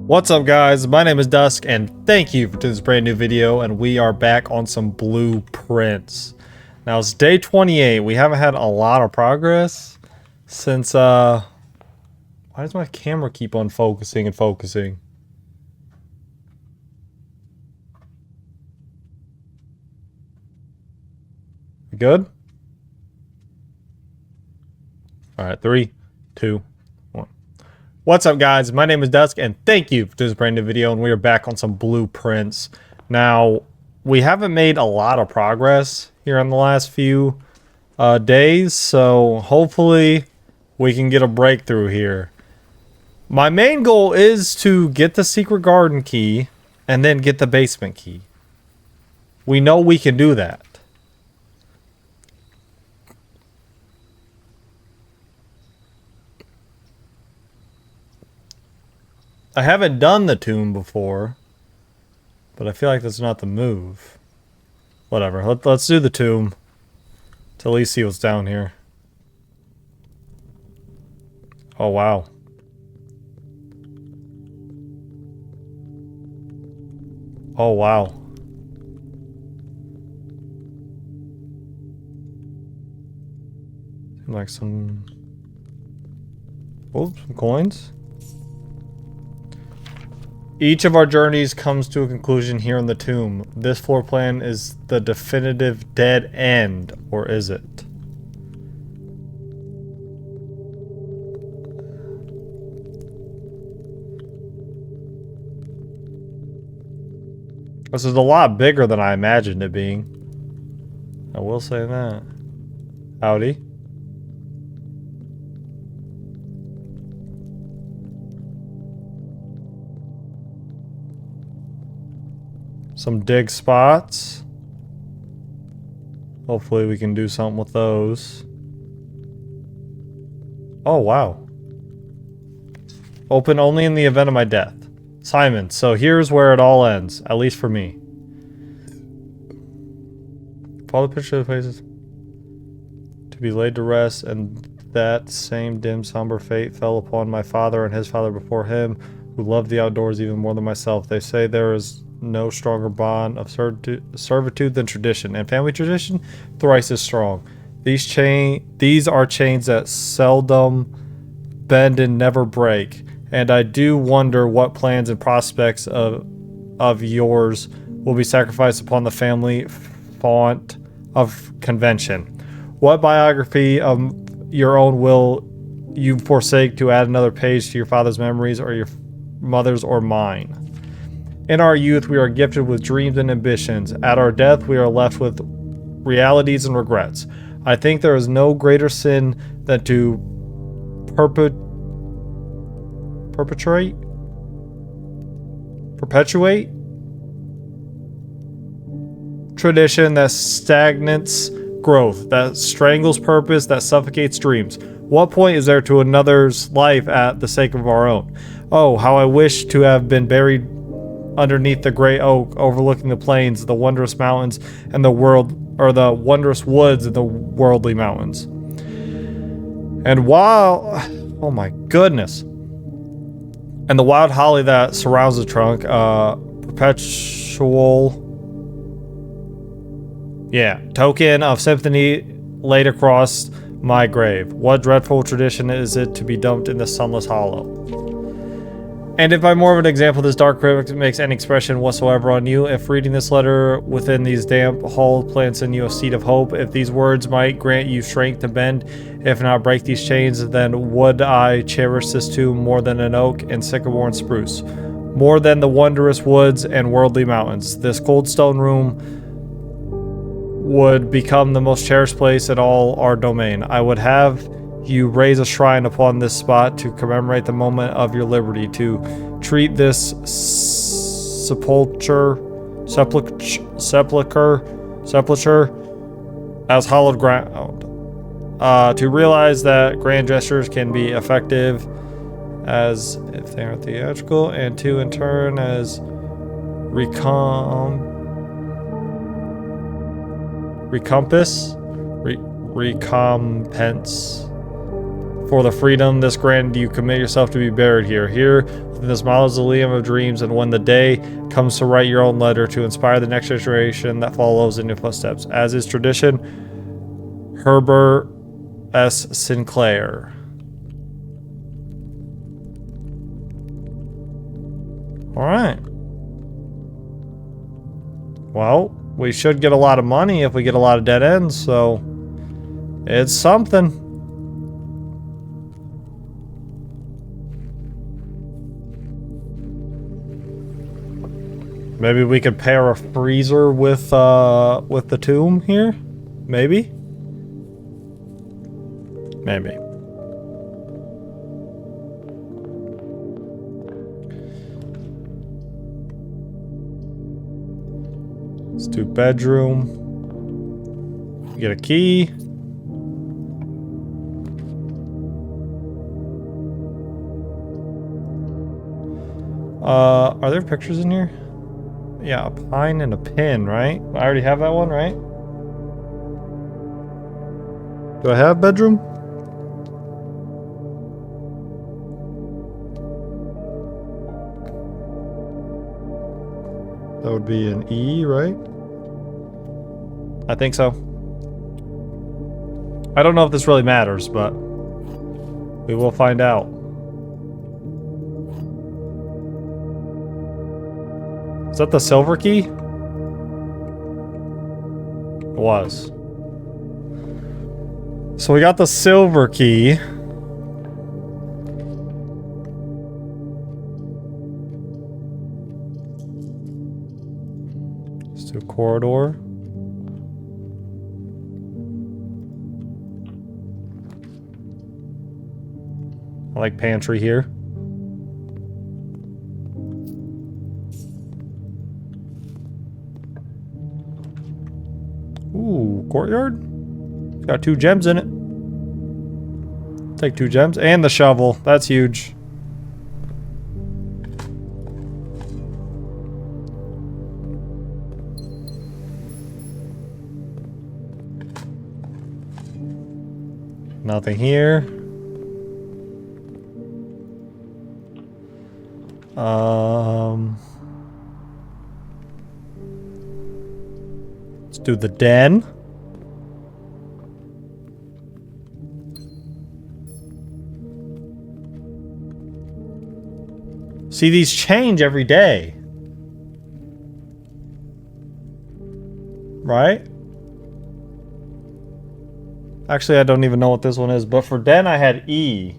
What's up guys, my name is Dusk and thank you for this brand new video, and we are back on some blueprints. Now it's day 28. We haven't had a lot of progress since why does my camera keep on focusing and focusing? We good? Alright, 3, 2, 1. What's up guys, my name is Dusk and thank you for this brand new video, and we are back on some blueprints. Now, we haven't made a lot of progress here in the last few days, so hopefully we can get a breakthrough here. My main goal is to get the secret garden key and then get the basement key. We know we can do that. I haven't done the tomb before, but I feel like that's not the move. Whatever, let's do the tomb to at least see what's down here. Oh, wow. Oh, wow. Like some... oh, some coins. Each of our journeys comes to a conclusion here in the tomb. This floor plan is the definitive dead end, or is it? This is a lot bigger than I imagined it being. I will say that. Howdy. Some dig spots. Hopefully we can do something with those. Oh, wow. Open only in the event of my death. Simon, so here's where it all ends, at least for me. Follow the picture of the places to be laid to rest, and that same dim, somber fate fell upon my father and his father before him, who loved the outdoors even more than myself. They say there is no stronger bond of servitude than tradition, and family tradition thrice as strong. These are chains that seldom bend and never break, and I do wonder what plans and prospects of yours will be sacrificed upon the family font of convention. What biography of your own will you forsake to add another page to your father's memories, or your mother's, or mine? In our youth, we are gifted with dreams and ambitions. At our death, we are left with realities and regrets. I think there is no greater sin than to perpetuate tradition that stagnates growth, that strangles purpose, that suffocates dreams. What point is there to another's life at the sake of our own? Oh, how I wish to have been buried underneath the great oak overlooking the plains, the wondrous mountains, and the wondrous woods and the worldly mountains. And while, oh my goodness, and the wild holly that surrounds the trunk, perpetual, token of sympathy laid across my grave. What dreadful tradition is it to be dumped in the sunless hollow? And if by more of an example, this dark crypt makes any expression whatsoever on you, if reading this letter within these damp halls plants in you a seed of hope, if these words might grant you strength to bend, if not break these chains, then would I cherish this tomb more than an oak and sycamore and spruce, more than the wondrous woods and worldly mountains. This cold stone room would become the most cherished place in all our domain. I would have you raise a shrine upon this spot to commemorate the moment of your liberty, to treat this sepulcher as hallowed ground, to realize that grand gestures can be effective as if they aren't theatrical, and to in turn as recompense for the freedom this grand you commit yourself to be buried here. Here, with In this mausoleum of dreams, and when the day comes to write your own letter to inspire the next generation that follows in your footsteps. As is tradition, Herbert S. Sinclair. Alright. Well, we should get a lot of money if we get a lot of dead ends, so it's something. Maybe we could pair a freezer with the tomb here? Maybe? Maybe. Let's do bedroom. Get a key. Are there pictures in here? Yeah, a pine and a pin, right? I already have that one, right? Do I have bedroom? That would be an E, right? I think so. I don't know if this really matters, but we will find out. Is that the silver key? It was. So we got the silver key. Let's do corridor. I like pantry here. Ooh, courtyard? It's got 2 gems in it. Take 2 gems. And the shovel. That's huge. Nothing here. Let's do the den. See, these change every day. Right? Actually, I don't even know what this one is, but for den I had E.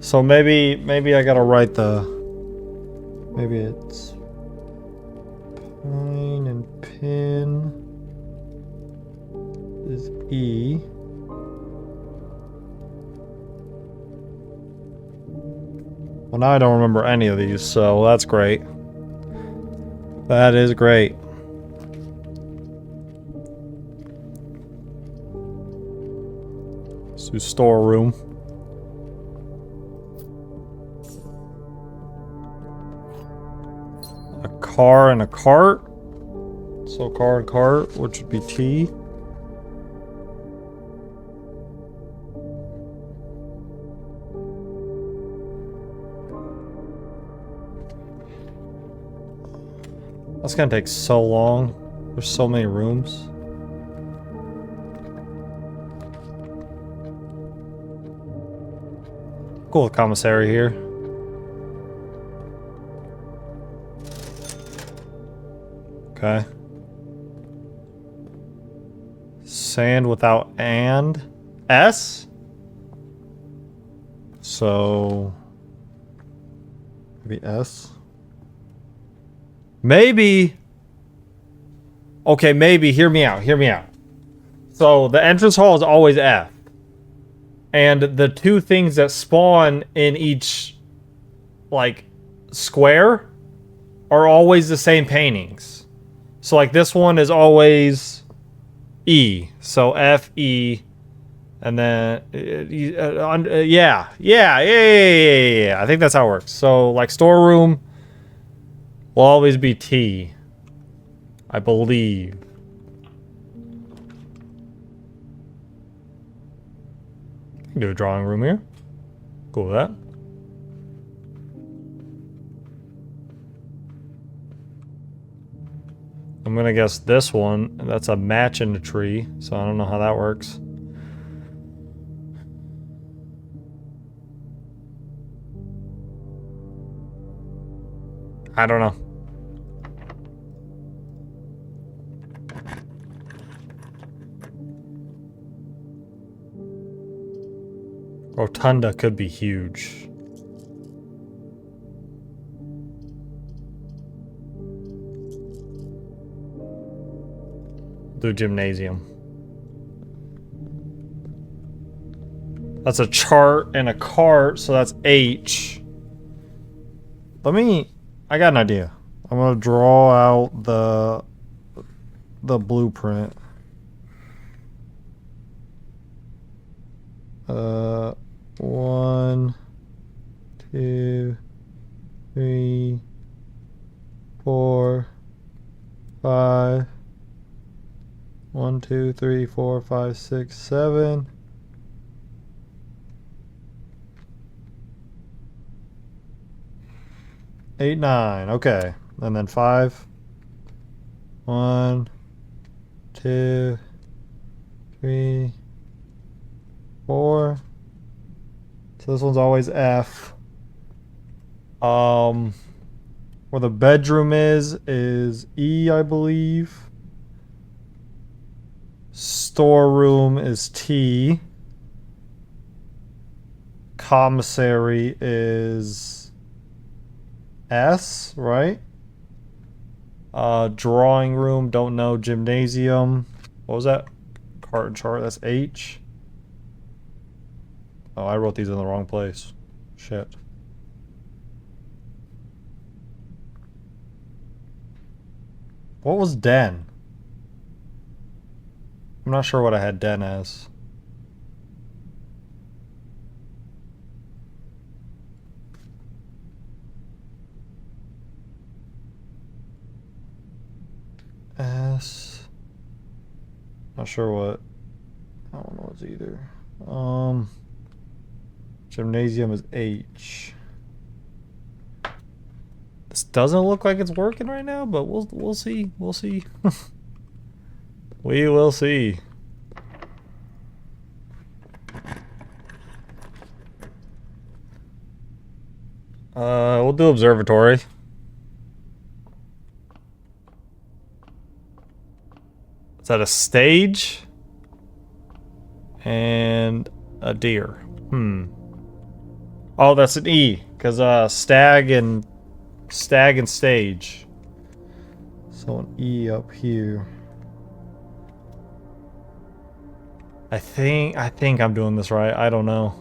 So maybe I gotta write the... Maybe it's... Pine and pin is E. Well, now I don't remember any of these, so that's great. That is great. Let's do storeroom. A car and a cart. So car and cart, which would be T. That's gonna take so long. There's so many rooms. Cool commissary here. Okay. Sand without and. S? So... maybe S? Maybe... okay, maybe. Hear me out. Hear me out. So, the entrance hall is always F. And the 2 things that spawn in each, like, square are always the same paintings. So, like, this one is always E. So, F, E, and then... yeah. I think that's how it works. So, like, storeroom will always be T. I believe. Do a drawing room here. Cool with that. I'm gonna guess this one. That's a match in the tree, so I don't know how that works. I don't know. Rotunda could be huge. Do gymnasium. That's a chart and a cart, so that's H. I got an idea. I'm gonna draw out the blueprint. One, two, three, 4, 5. 1, 2, 3, 4, 5, 6, 7. 8, 9. Okay. And then 5. 1, 2, 3, 4. So this one's always F. Where the bedroom is E, I believe. Storeroom is T. Commissary is S, right? Drawing room, don't know. Gymnasium. What was that? Cart and chart, that's H. Oh, I wrote these in the wrong place. Shit. What was den? I'm not sure what I had den as. S. Not sure what. I don't know what's either. Gymnasium is H. This doesn't look like it's working right now, but we'll see. We'll see. We will see. We'll do observatory. Is that a stage? And a deer. Oh, that's an E, because stag and stage. So an E up here. I think I'm doing this right. I don't know.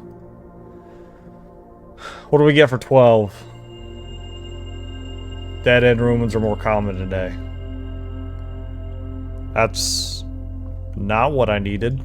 What do we get for 12? Dead end ruins are more common today. That's not what I needed.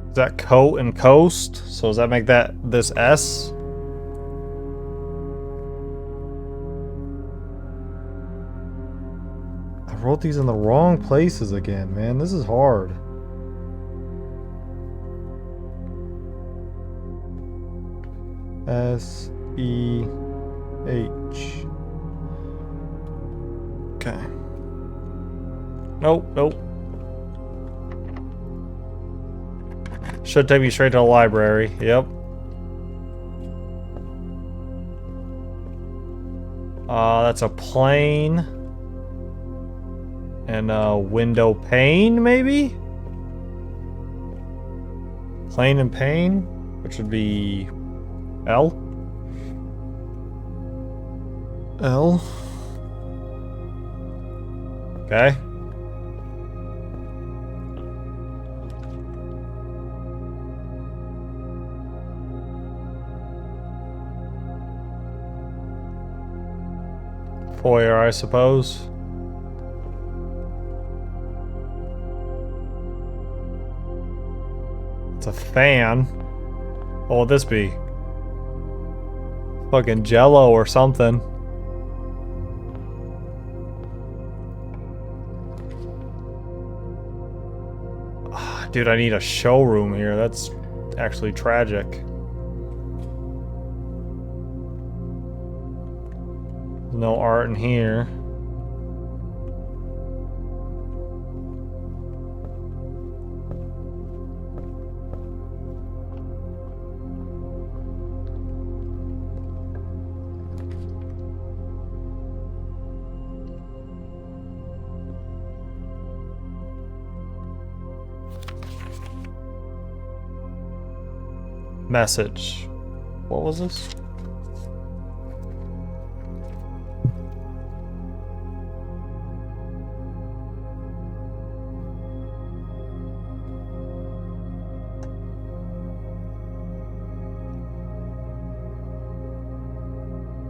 Is that coat and coast? So does that make this S? I wrote these in the wrong places again, man. This is hard. S E H. Okay. Nope. Should take me straight to the library. Yep. That's a plane. And a window pane, maybe? Plane and pane, which would be L. L. Okay. Foyer, I suppose. It's a fan. What would this be? Fucking Jello or something. Dude, I need a showroom here. That's actually tragic. No art in here. Message. What was this?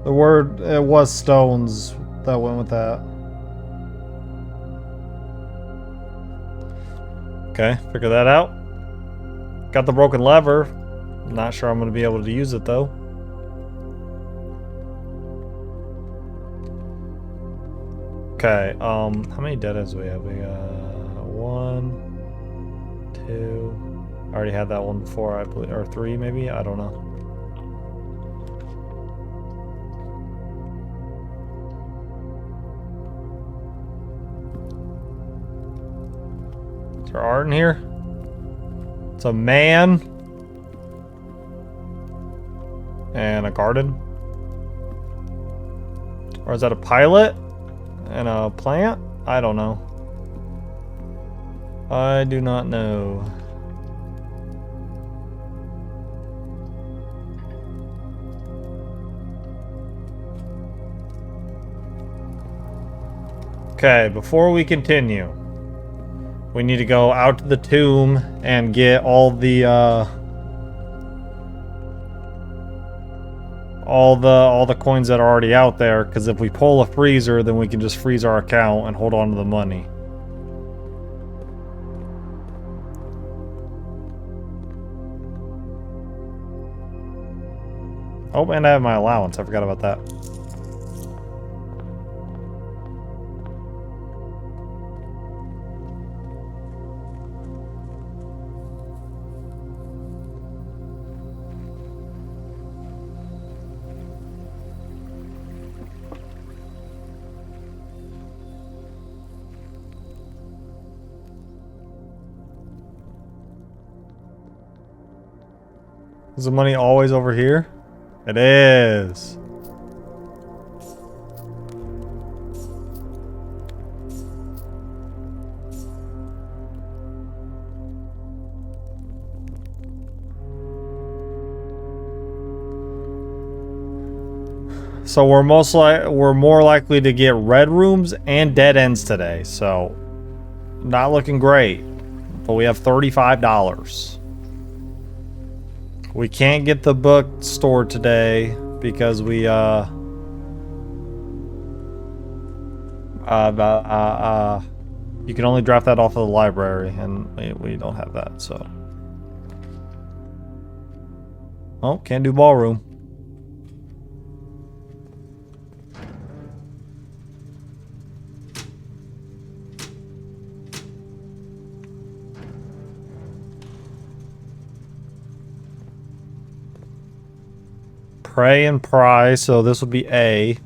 The word, it was stones that went with that. Okay, figure that out. Got the broken lever. Not sure I'm going to be able to use it though. Okay, how many dead ends do we have? We got 1, 2. I already had that one before, I believe, or 3 maybe? I don't know. Is there art in here? It's a man. And a garden? Or is that a pilot? And a plant? I don't know. I do not know. Okay, before we continue, we need to go out to the tomb and get all the all the coins that are already out there, because if we pull a freezer, then we can just freeze our account and hold on to the money. Oh, and I have my allowance. I forgot about that. Is the money always over here? It is. So we're more likely to get red rooms and dead ends today. So not looking great. But we have $35. We can't get the book store today because we you can only draft that off of the library, and we don't have that, so. Oh, can't do ballroom. Pray and pry, so this will be A.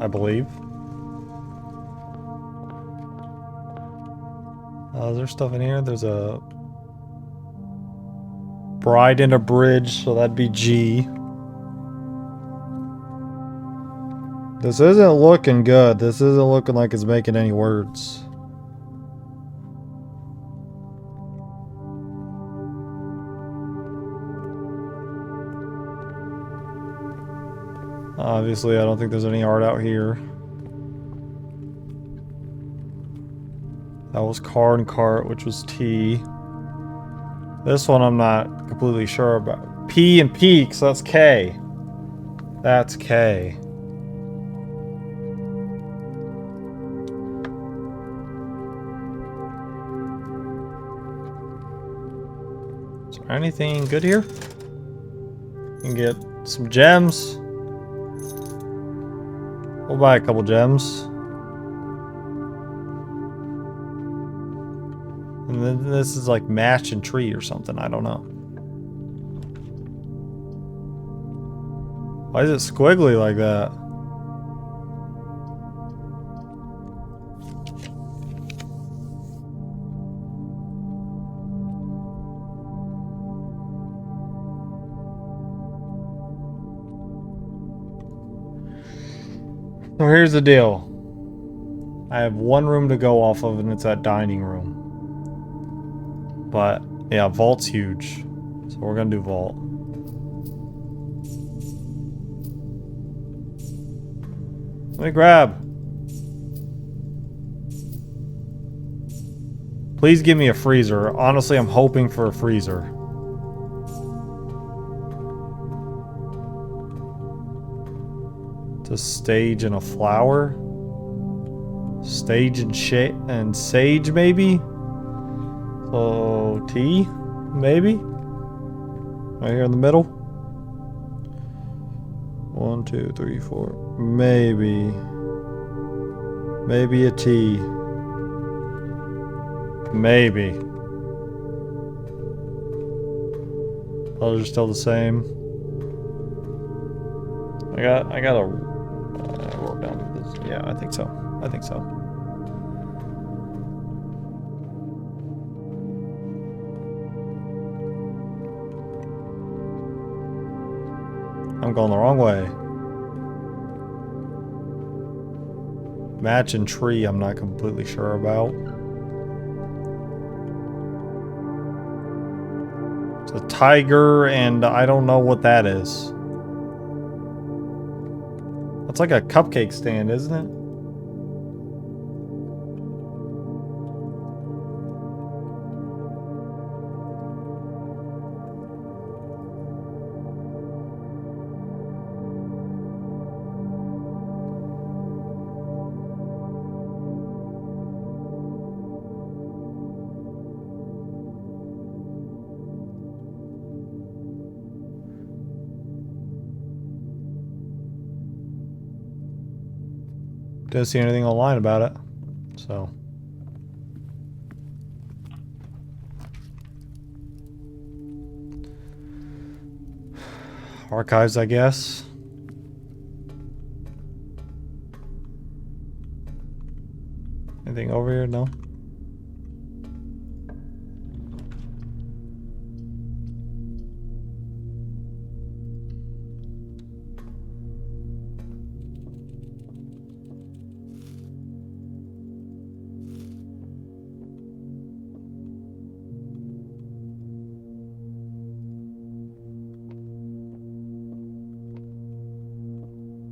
I believe. Is there stuff in here? There's a bride and a bridge, so that'd be G. This isn't looking good. This isn't looking like it's making any words. Obviously, I don't think there's any art out here. That was car and cart, which was T. This one I'm not completely sure about. P and peaks, that's K. That's K. Anything good here? Can get some gems. We'll buy a couple gems. And then this is like match and tree or something. I don't know. Why is it squiggly like that? So here's the deal. I have one room to go off of, and it's that dining room. But, yeah, vault's huge. So we're gonna do vault. Let me grab. Please give me a freezer. Honestly, I'm hoping for a freezer. To stage and a flower. Stage and sage, maybe? So, tea? Maybe? Right here in the middle? 1, 2, 3, 4. Maybe. Maybe a tea. Maybe. Those are still the same. I gotta work on this. Yeah, I think so. I think so. I'm going the wrong way. Match and tree, I'm not completely sure about. It's a tiger, and I don't know what that is. That's like a cupcake stand, isn't it? Didn't see anything online about it, so. Archives, I guess. Anything over here? No.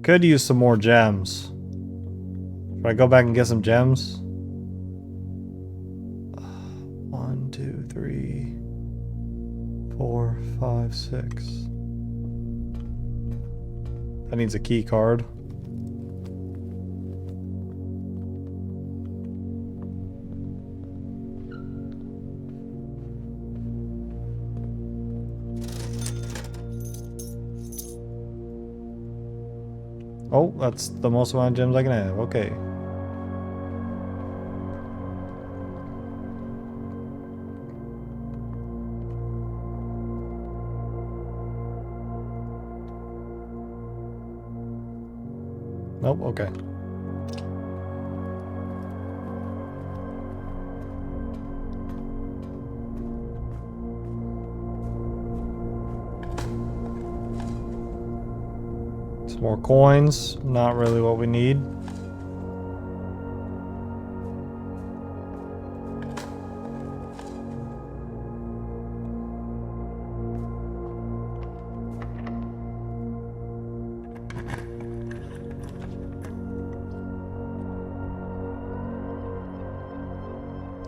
Could use some more gems. Should I go back and get some gems? 1, 2, 3, 4, 5, 6. That needs a key card. Oh, that's the most amount of gems I can have. Okay. Nope, okay. Some more coins, not really what we need.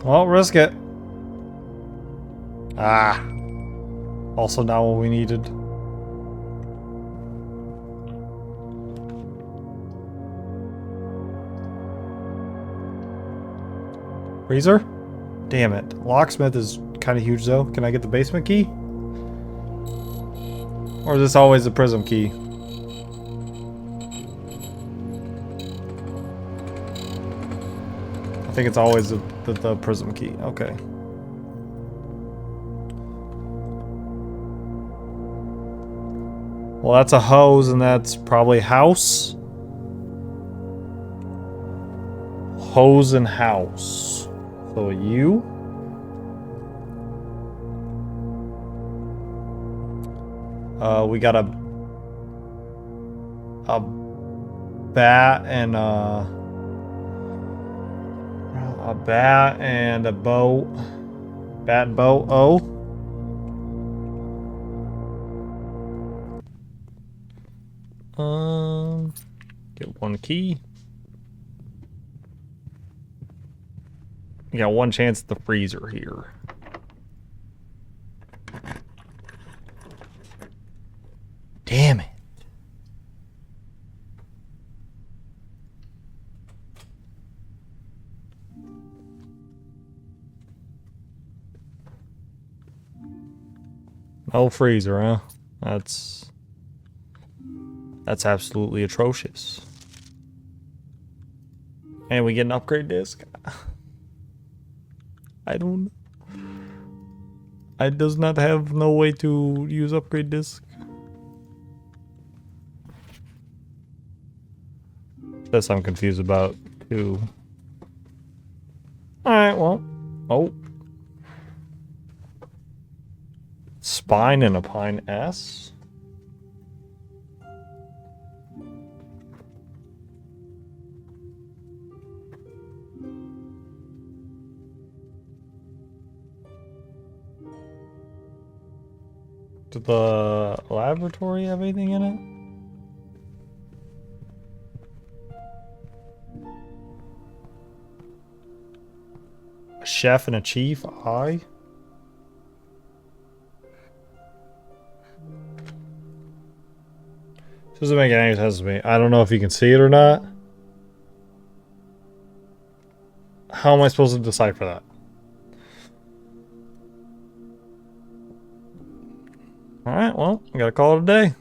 Well, risk it. Ah. Also not what we needed. Freezer? Damn it. Locksmith is kind of huge though. Can I get the basement key? Or is this always the prism key? I think it's always the prism key. Okay. Well, that's a hose, and that's probably house. Hose and house. So you. We got a bat and a bat and a boat. Bat boat. Oh. Get one key. You got one chance at the freezer here. Damn it. No freezer, huh? That's absolutely atrocious. And we get an upgrade disc. I does not have no way to use upgrade disc. This I'm confused about too. Alright, well. Oh. Spine and a pine S. Did the laboratory have anything in it? A chef and a chief? I? Doesn't make any sense to me. I don't know if you can see it or not. How am I supposed to decipher that? Alright, well, I gotta call it a day.